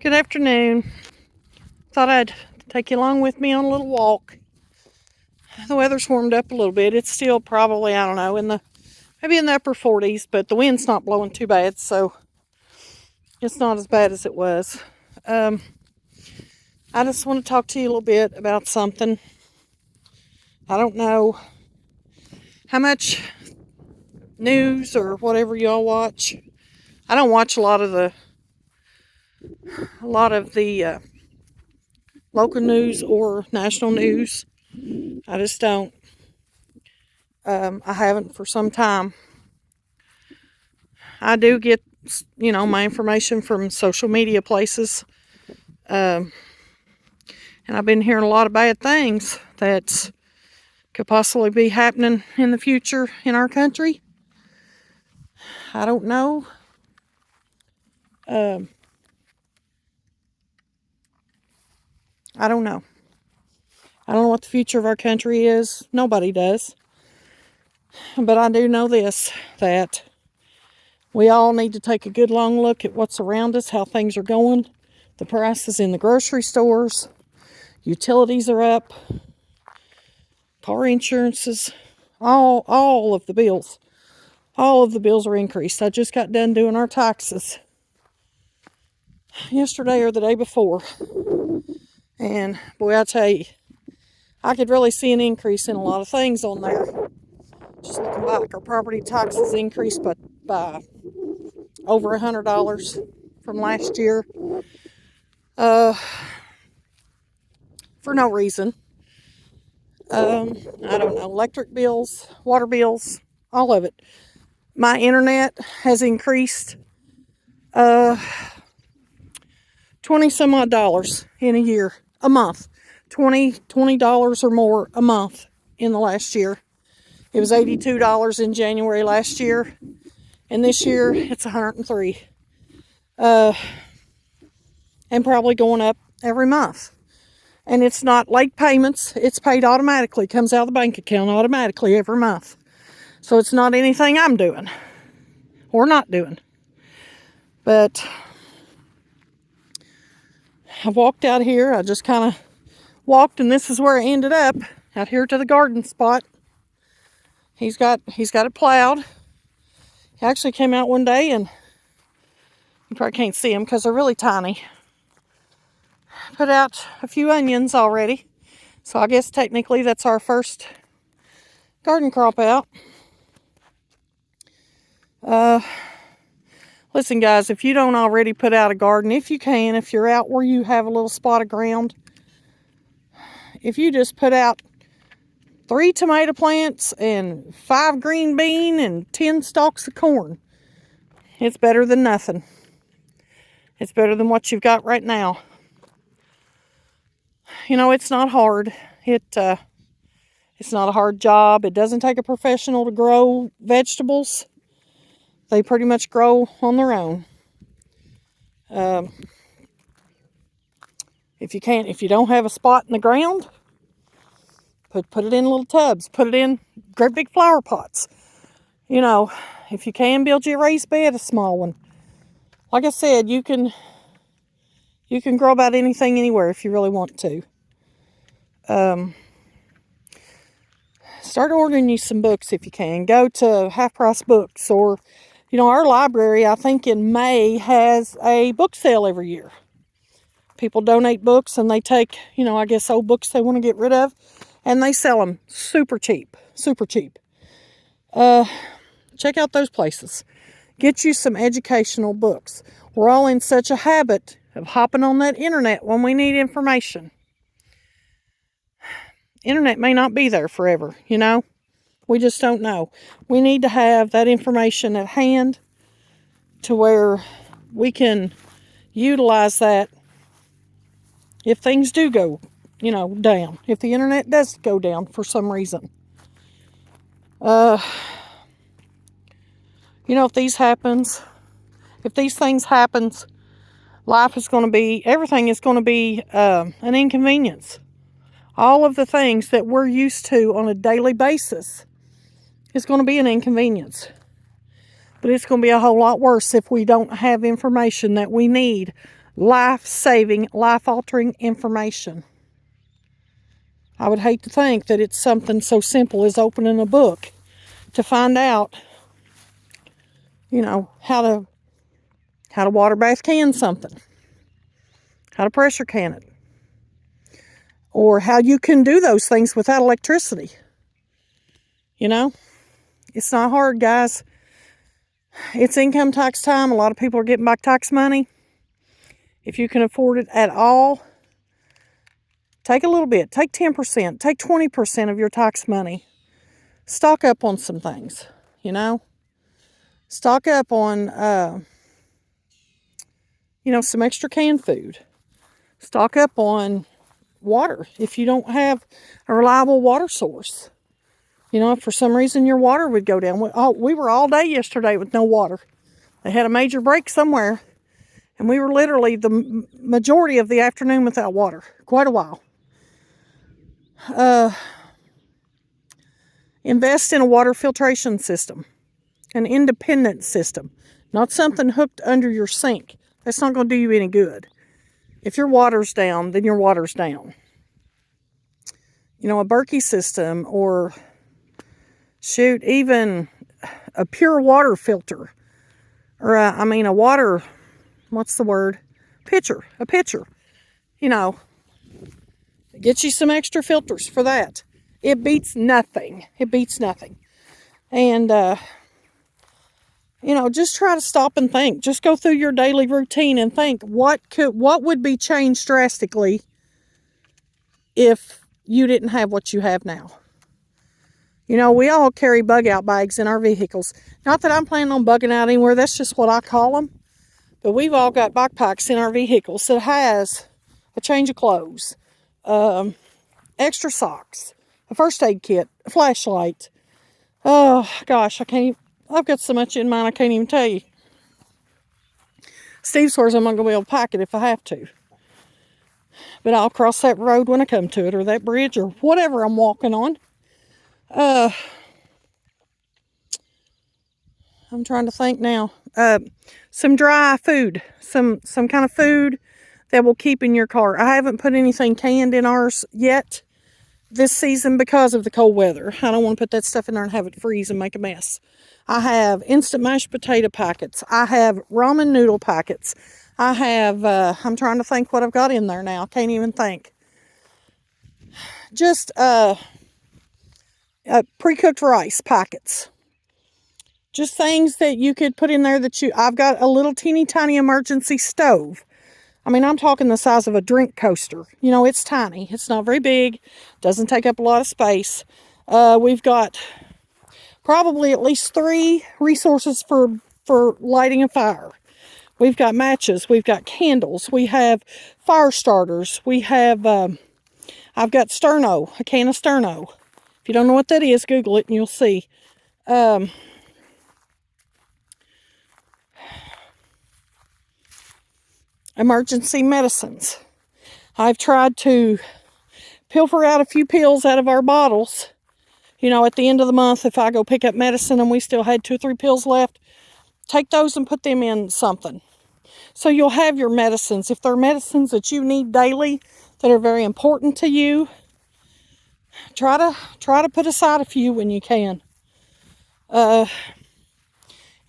Good afternoon. Thought I'd take you along with me on a little walk. The weather's warmed up a little bit. It's still probably, I don't know, maybe in the upper 40s, but the wind's not blowing too bad, so it's not as bad as it was. I just want to talk to you a little bit about something. I don't know how much news or whatever y'all watch. I don't watch a lot of the local news or national news. I just don't. I haven't for some time. I do get, my information from social media places. And I've been hearing a lot of bad things that could possibly be happening in the future in our country. I don't know. I don't know. I don't know what the future of our country is. Nobody does. But I do know this, that we all need to take a good long look at what's around us, how things are going, the prices in the grocery stores, utilities are up, car insurances, all of the bills. All of the bills are increased. I just got done doing our taxes yesterday or the day before. And boy, I tell you, I could really see an increase in a lot of things on there. Just looking back, our property taxes increased by over $100 from last year. For no reason. I don't know, electric bills, water bills, all of it. My internet has increased 20 some odd dollars in a year, a month. $20 or more a month in the last year. It was $82 in January last year, and this year it's $103. And probably going up every month. And it's not late payments, it's paid automatically, comes out of the bank account automatically every month. So it's not anything I'm doing or not doing. But I walked out here, I just kind of walked, and this is where I ended up, out here to the garden spot. He's got it plowed. He actually came out one day, and you probably can't see them because they're really tiny. Put out a few onions already. So I guess technically that's our first garden crop out. Listen guys, if you don't already put out a garden, if you can, if you're out where you have a little spot of ground, if you just put out 3 tomato plants and 5 green bean and 10 stalks of corn, it's better than nothing. It's better than what you've got right now. It's not hard. It's not a hard job. It doesn't take a professional to grow vegetables. They pretty much grow on their own. If you don't have a spot in the ground, put it in little tubs. Put it in great big flower pots. If you can, build you a raised bed, a small one. Like I said, you can grow about anything anywhere if you really want to. Start ordering you some books if you can. Go to Half Price Books, or our library, I think in May, has a book sale every year. People donate books, and they take, I guess old books they want to get rid of, and they sell them super cheap. Check out those places. Get you some educational books. We're all in such a habit of hopping on that internet when we need information. Internet may not be there forever, We just don't know. We need to have that information at hand to where we can utilize that if things do go, down. If the internet does go down for some reason. If these things happen, everything is going to be an inconvenience. All of the things that we're used to on a daily basis is going to be an inconvenience. But it's going to be a whole lot worse if we don't have information that we need life-saving, life-altering information. I would hate to think that it's something so simple as opening a book to find out, you know, how to water bath can something, how to pressure can it, or how you can do those things without electricity. You know, it's not hard, guys. It's income tax time. A lot of people are getting back tax money. If you can afford it at all, take a little bit. Take 10%. Take 20% of your tax money. Stock up on some things, you know. Stock up on, you know, some extra canned food. Stock up on water if you don't have a reliable water source. You know, if for some reason your water would go down. We were all day yesterday with no water. They had a major break somewhere, and we were literally the majority of the afternoon without water. Quite a while. Invest in a water filtration system. An independent system. Not something hooked under your sink. That's not going to do you any good. If your water's down, then your water's down. You know, a Berkey system, or shoot, even a pure water filter. Or, a water, what's the word? A pitcher. You know, get you some extra filters for that. It beats nothing. It beats nothing. And, you know, just try to stop and think. Just go through your daily routine and think, what would be changed drastically if you didn't have what you have now? You know, we all carry bug out bags in our vehicles. Not that I'm planning on bugging out anywhere. That's just what I call them. But we've all got backpacks in our vehicles that has a change of clothes, extra socks, a first aid kit, a flashlight. Oh, gosh, I've got so much in mine I can't even tell you. Steve swears I'm not going to be able to pack it if I have to. But I'll cross that road when I come to it, or that bridge, or whatever I'm walking on. I'm trying to think now. Some dry food. Some kind of food that will keep in your car. I haven't put anything canned in ours yet this season because of the cold weather. I don't want to put that stuff in there and have it freeze and make a mess. I have instant mashed potato packets. I have ramen noodle packets. I have, I'm trying to think what I've got in there now. I can't even think. Just pre-cooked rice packets. Just things that you could put in there I've got a little teeny tiny emergency stove. I mean, I'm talking the size of a drink coaster. You know, it's tiny. It's not very big. Doesn't take up a lot of space. We've got probably at least 3 resources for lighting a fire. We've got matches. We've got candles. We have fire starters. We have, I've got Sterno, a can of Sterno. If you don't know what that is, Google it and you'll see. Emergency medicines. I've tried to pilfer out a few pills out of our bottles. You know, at the end of the month, if I go pick up medicine and we still had 2 or 3 pills left, take those and put them in something. So you'll have your medicines. If there are medicines that you need daily that are very important to you, try to put aside a few when you can.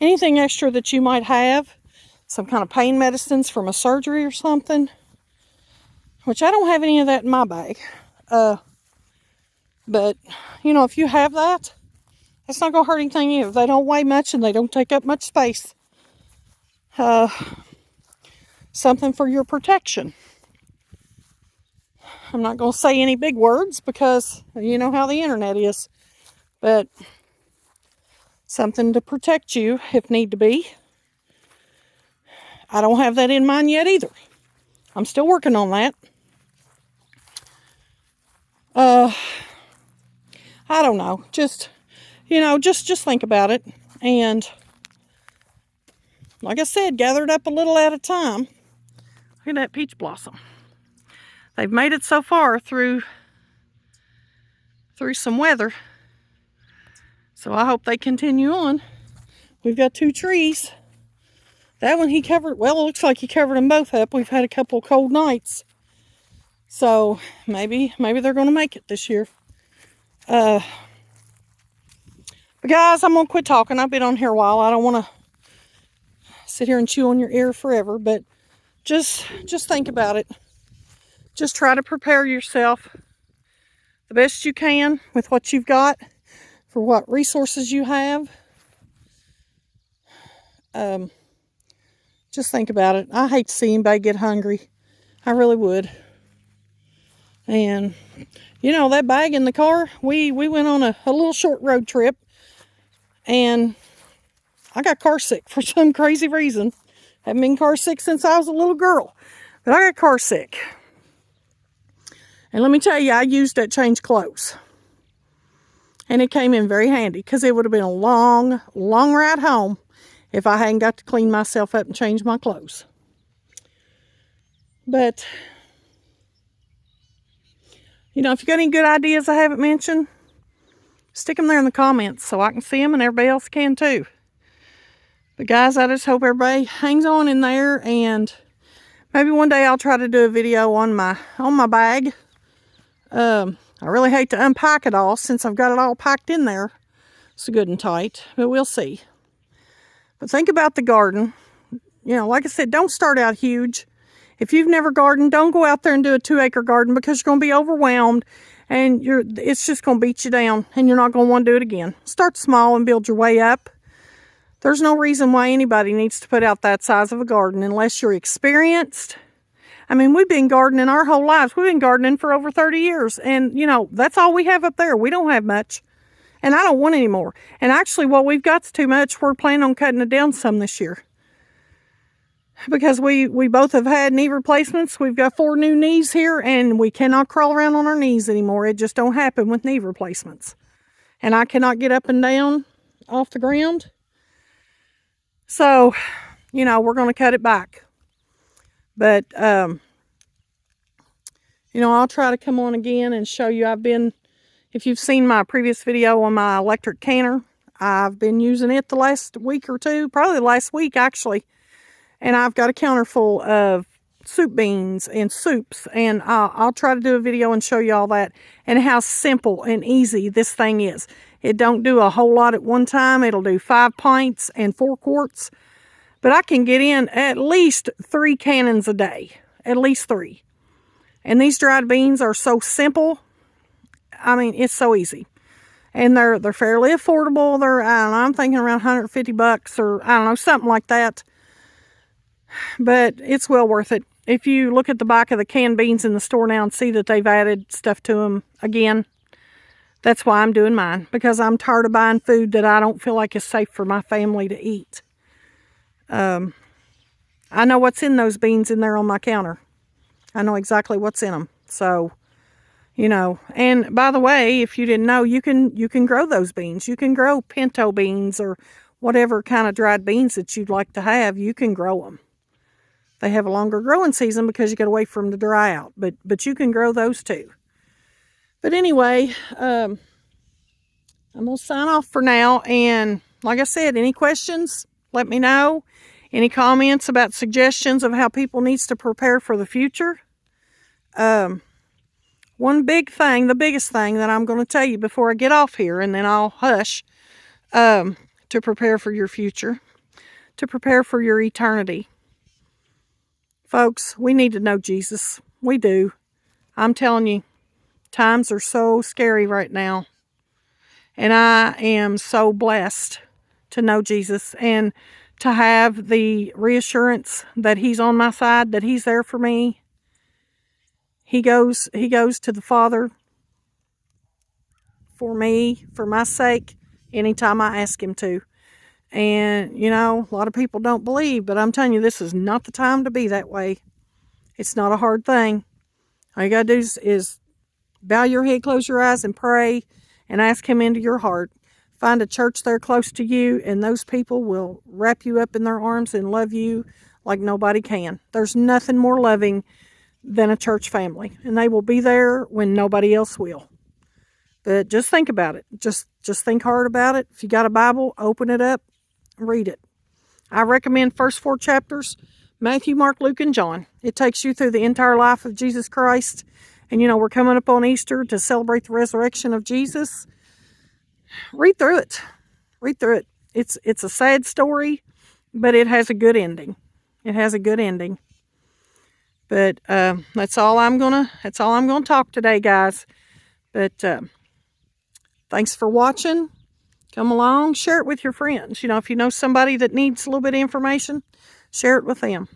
Anything extra that you might have, some kind of pain medicines from a surgery or something, which I don't have any of that in my bag. But, you know, if you have that, it's not going to hurt anything either. They don't weigh much and they don't take up much space. Something for your protection. I'm not going to say any big words because you know how the internet is. But something to protect you if need to be. I don't have that in mine yet either. I'm still working on that. I don't know. Just, you know, just think about it. And like I said, gather it up a little at a time. Look at that peach blossom. They've made it so far through some weather. So I hope they continue on. We've got 2 trees. That one he covered, well, it looks like he covered them both up. We've had a couple cold nights. So maybe they're going to make it this year. But guys, I'm going to quit talking. I've been on here a while. I don't want to sit here and chew on your ear forever, but just think about it. Just try to prepare yourself the best you can with what you've got for what resources you have. Just think about it. I hate to see anybody get hungry. I really would. And, you know, that bag in the car, we went on a little short road trip. And I got car sick for some crazy reason. Haven't been car sick since I was a little girl. But I got car sick. And let me tell you, I used that change clothes. And it came in very handy because it would have been a long, long ride home if I hadn't got to clean myself up and change my clothes. But, you know, if you got any good ideas I haven't mentioned, stick them there in the comments so I can see them and everybody else can too. But guys, I just hope everybody hangs on in there, and maybe one day I'll try to do a video on my bag. I really hate to unpack it all since I've got it all packed in there so good and tight, but we'll see. But think about the garden. You know, like I said, don't start out huge. If you've never gardened, don't go out there and do a 2-acre garden because you're going to be overwhelmed and it's just going to beat you down and you're not going to want to do it again. Start small and build your way up. There's no reason why anybody needs to put out that size of a garden unless you're experienced. I mean, we've been gardening our whole lives. We've been gardening for over 30 years. And, you know, that's all we have up there. We don't have much. And I don't want any more. And actually, what we've got's too much. We're planning on cutting it down some this year. Because we both have had knee replacements. We've got 4 new knees here, and we cannot crawl around on our knees anymore. It just don't happen with knee replacements. And I cannot get up and down off the ground. So, you know, we're going to cut it back. But, you know, I'll try to come on again and show you. If you've seen my previous video on my electric canner, I've been using it the last week or two, probably the last week actually. And I've got a counter full of soup beans and soups. And I'll try to do a video and show you all that and how simple and easy this thing is. It don't do a whole lot at one time. It'll do 5 pints and 4 quarts. But I can get in at least 3 cannons a day. At least 3. And these dried beans are so simple. I mean, it's so easy. And they're fairly affordable. I'm thinking around $150 or I don't know, something like that. But it's well worth it. If you look at the back of the canned beans in the store now and see that they've added stuff to them again, that's why I'm doing mine. Because I'm tired of buying food that I don't feel like is safe for my family to eat. I know what's in those beans in there on my counter. I know exactly what's in them. So, you know, and by the way, if you didn't know, you can grow those beans. You can grow pinto beans or whatever kind of dried beans that you'd like to have. You can grow them. They have a longer growing season because you got to wait for them to dry out. But you can grow those too. But anyway, I'm going to sign off for now. And like I said, any questions, let me know. Any comments about suggestions of how people needs to prepare for the future. One big thing, the biggest thing that I'm going to tell you before I get off here, and then I'll hush, to prepare for your future, to prepare for your eternity. Folks, we need to know Jesus. We do. I'm telling you, times are so scary right now. And I am so blessed to know Jesus and to have the reassurance that He's on my side, that He's there for me. He goes to the Father for me, for my sake, anytime I ask Him to. And, you know, a lot of people don't believe, but I'm telling you, this is not the time to be that way. It's not a hard thing. All you got to do is bow your head, close your eyes, and pray, and ask Him into your heart. Find a church there close to you, and those people will wrap you up in their arms and love you like nobody can. There's nothing more loving than a church family, and they will be there when nobody else will. But just think about it. Just think hard about it. If you got a Bible, open it up, read it. I recommend first 4 chapters, Matthew, Mark, Luke, and John. It takes you through the entire life of Jesus Christ. And we're coming up on Easter to celebrate the resurrection of Jesus. Read through it. Read through it. It's a sad story, but it has a good ending. It has a good ending. But that's all I'm gonna talk today, guys. But thanks for watching. Come along, share it with your friends. If you know somebody that needs a little bit of information, share it with them.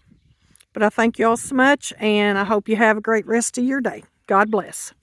But I thank you all so much, and I hope you have a great rest of your day. God bless.